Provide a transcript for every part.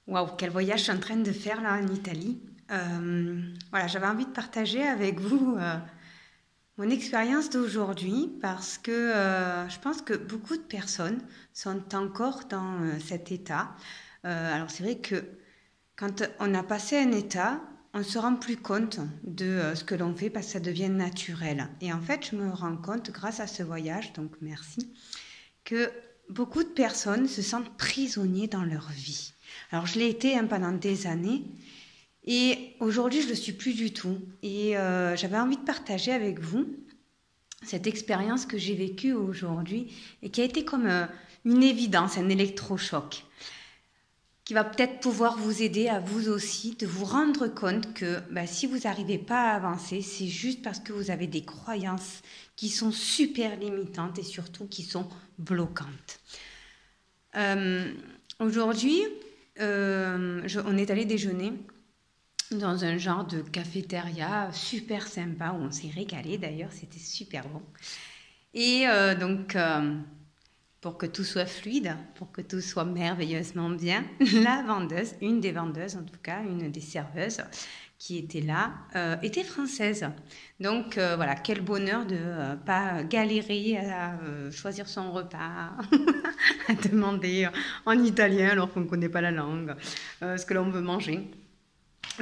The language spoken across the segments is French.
Waouh, quel voyage je suis en train de faire là en Italie. Voilà, j'avais envie de partager avec vous mon expérience d'aujourd'hui parce que je pense que beaucoup de personnes sont encore dans cet état. Alors c'est vrai que quand on a passé un état, on ne se rend plus compte de ce que l'on fait parce que ça devient naturel. Et en fait, je me rends compte grâce à ce voyage, donc merci, que beaucoup de personnes se sentent prisonniers dans leur vie. Alors je l'ai été pendant des années et aujourd'hui je ne le suis plus du tout. Et j'avais envie de partager avec vous cette expérience que j'ai vécue aujourd'hui et qui a été comme une évidence, un électrochoc, qui va peut-être pouvoir vous aider à vous aussi de vous rendre compte que si vous n'arrivez pas à avancer, c'est juste parce que vous avez des croyances qui sont super limitantes et surtout qui sont bloquantes. Aujourd'hui, on est allé déjeuner dans un genre de cafétéria super sympa où on s'est régalé d'ailleurs, c'était super bon. Et donc, pour que tout soit fluide, pour que tout soit merveilleusement bien, la vendeuse, une des vendeuses en tout cas, une des serveuses qui était là, était française. Donc voilà, quel bonheur de ne pas galérer à choisir son repas, à demander en italien alors qu'on ne connaît pas la langue, ce que l'on veut manger.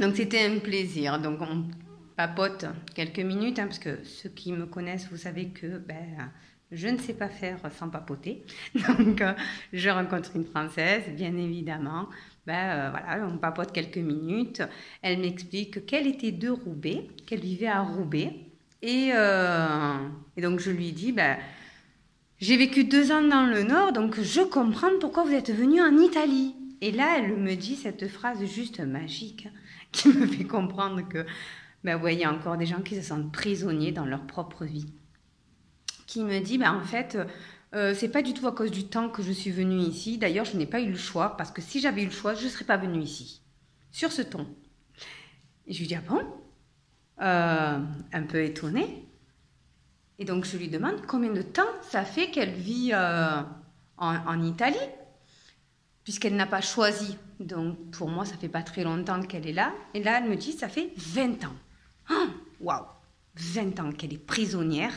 Donc c'était un plaisir. Donc on papote quelques minutes, parce que ceux qui me connaissent, vous savez que je ne sais pas faire sans papoter. Donc je rencontre une Française, bien évidemment. Voilà, on papote quelques minutes. Elle m'explique qu'elle était de Roubaix, qu'elle vivait à Roubaix. Et donc je lui dis, j'ai vécu 2 ans dans le Nord, donc je comprends pourquoi vous êtes venu en Italie. Et là, elle me dit cette phrase juste magique qui me fait comprendre que, il y a encore des gens qui se sentent prisonniers dans leur propre vie. Qui me dit, en fait, c'est pas du tout à cause du temps que je suis venue ici. D'ailleurs, je n'ai pas eu le choix, parce que si j'avais eu le choix, je ne serais pas venue ici. Sur ce ton. Et je lui dis, ah bon? Un peu étonnée. Et donc, je lui demande combien de temps ça fait qu'elle vit en Italie, puisqu'elle n'a pas choisi. Donc, pour moi, ça fait pas très longtemps qu'elle est là. Et là, elle me dit, ça fait 20 ans. Waouh! 20 ans qu'elle est prisonnière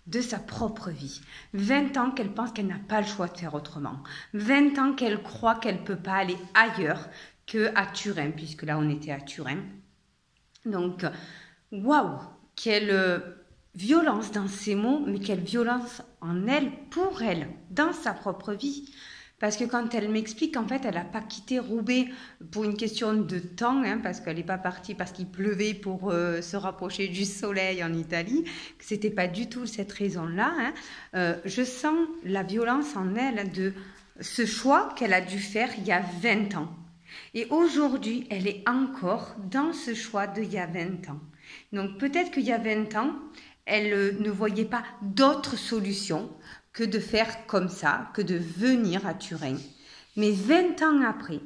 de sa propre vie. 20 ans qu'elle pense qu'elle n'a pas le choix de faire autrement. 20 ans qu'elle croit qu'elle ne peut pas aller ailleurs qu'à Turin, puisque là, on était à Turin. Donc, waouh! Quelle violence dans ces mots, mais quelle violence en elle, pour elle, dans sa propre vie. Parce que quand elle m'explique qu'en fait, elle n'a pas quitté Roubaix pour une question de temps, parce qu'elle n'est pas partie parce qu'il pleuvait pour se rapprocher du soleil en Italie, que ce n'était pas du tout cette raison-là, je sens la violence en elle de ce choix qu'elle a dû faire il y a 20 ans. Et aujourd'hui, elle est encore dans ce choix d'il y a 20 ans. Donc peut-être qu'il y a 20 ans, elle ne voyait pas d'autre solution que de faire comme ça, que de venir à Turin. Mais 20 ans après,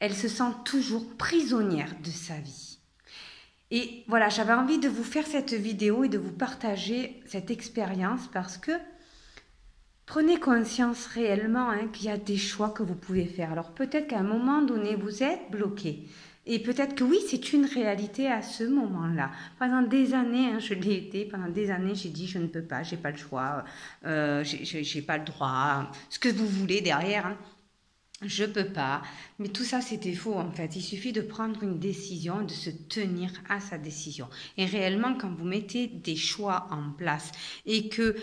elle se sent toujours prisonnière de sa vie. Et voilà, j'avais envie de vous faire cette vidéo et de vous partager cette expérience parce que prenez conscience réellement qu'il y a des choix que vous pouvez faire. Alors peut-être qu'à un moment donné, vous êtes bloqué. Et peut-être que oui, c'est une réalité à ce moment-là. Pendant des années, je l'ai été, pendant des années, j'ai dit je ne peux pas, j'ai pas le choix, j'ai pas le droit, ce que vous voulez derrière, je peux pas. Mais tout ça, c'était faux en fait. Il suffit de prendre une décision, de se tenir à sa décision. Et réellement, quand vous mettez des choix en place et que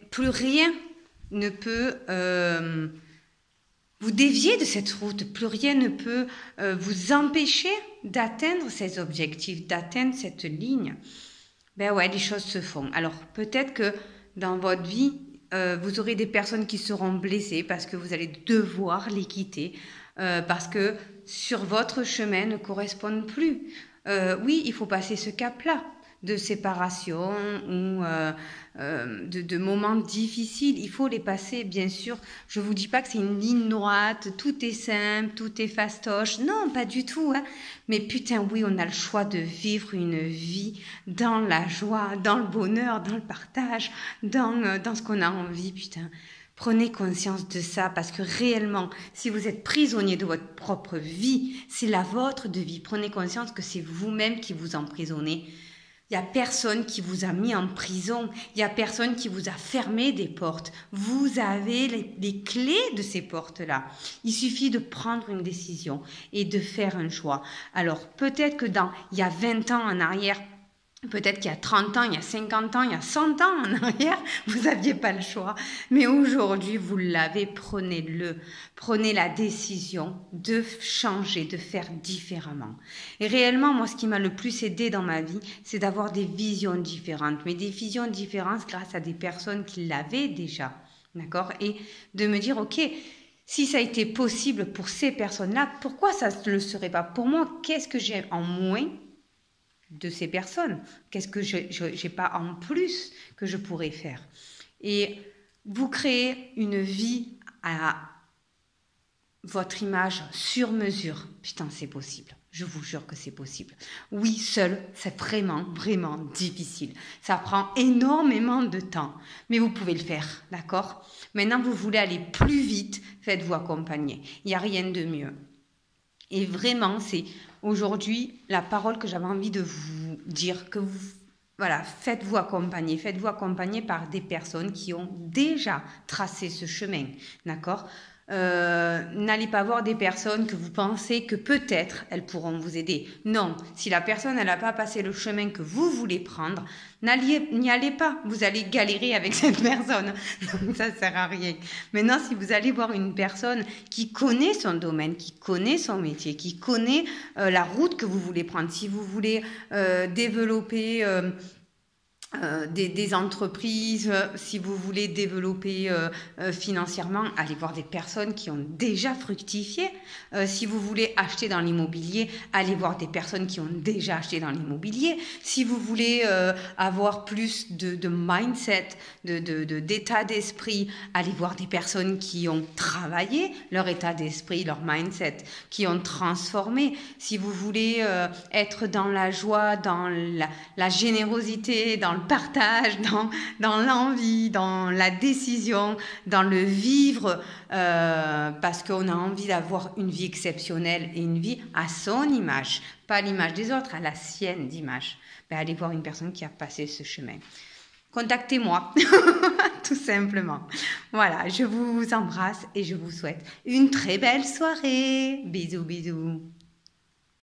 plus rien ne peut vous déviez de cette route, plus rien ne peut vous empêcher d'atteindre ces objectifs, d'atteindre cette ligne. Les choses se font. Alors peut-être que dans votre vie, vous aurez des personnes qui seront blessées parce que vous allez devoir les quitter, parce que sur votre chemin ne correspondent plus. Oui, il faut passer ce cap-là de séparation ou de moments difficiles. Il faut les passer, bien sûr. Je ne vous dis pas que c'est une ligne droite, tout est simple, tout est fastoche. Non, pas du tout. Mais putain, oui, on a le choix de vivre une vie dans la joie, dans le bonheur, dans le partage, dans ce qu'on a envie, putain. Prenez conscience de ça parce que réellement, si vous êtes prisonnier de votre propre vie, c'est la vôtre de vie. Prenez conscience que c'est vous-même qui vous emprisonnez. Il n'y a personne qui vous a mis en prison. Il n'y a personne qui vous a fermé des portes. Vous avez les clés de ces portes-là. Il suffit de prendre une décision et de faire un choix. Alors, peut-être que il y a 20 ans en arrière, peut-être qu'il y a 30 ans, il y a 50 ans, il y a 100 ans en arrière, vous n'aviez pas le choix. Mais aujourd'hui, vous l'avez, prenez-le. Prenez la décision de changer, de faire différemment. Et réellement, moi, ce qui m'a le plus aidé dans ma vie, c'est d'avoir des visions différentes. Mais des visions différentes grâce à des personnes qui l'avaient déjà. D'accord? Et de me dire, ok, si ça a été possible pour ces personnes-là, pourquoi ça ne le serait pas pour moi? Qu'est-ce que j'ai en moins de ces personnes? Qu'est-ce que je n'ai pas en plus que je pourrais faire? Et vous créez une vie à votre image sur mesure. Putain, c'est possible. Je vous jure que c'est possible. Oui, seul, c'est vraiment, vraiment difficile. Ça prend énormément de temps, mais vous pouvez le faire, d'accord? Maintenant, vous voulez aller plus vite, faites-vous accompagner. Il n'y a rien de mieux. Et vraiment, c'est aujourd'hui la parole que j'avais envie de vous dire, que vous, voilà, faites-vous accompagner par des personnes qui ont déjà tracé ce chemin, d'accord? N'allez pas voir des personnes que vous pensez que peut-être elles pourront vous aider. Non, si la personne elle n'a pas passé le chemin que vous voulez prendre, n'y allez pas. Vous allez galérer avec cette personne. Donc ça sert à rien. Maintenant, si vous allez voir une personne qui connaît son domaine, qui connaît son métier, qui connaît la route que vous voulez prendre, si vous voulez développer des entreprises, si vous voulez développer financièrement, allez voir des personnes qui ont déjà fructifié. Si vous voulez acheter dans l'immobilier, allez voir des personnes qui ont déjà acheté dans l'immobilier. Si vous voulez avoir plus de mindset, d'état d'esprit, allez voir des personnes qui ont travaillé leur état d'esprit, leur mindset, qui ont transformé. Si vous voulez être dans la joie, dans la générosité, dans le partage, dans l'envie, dans la décision, dans le vivre, parce qu'on a envie d'avoir une vie exceptionnelle et une vie à son image, pas à l'image des autres, à la sienne d'image. Ben, allez voir une personne qui a passé ce chemin. Contactez-moi, tout simplement. Voilà, je vous embrasse et je vous souhaite une très belle soirée. Bisous, bisous.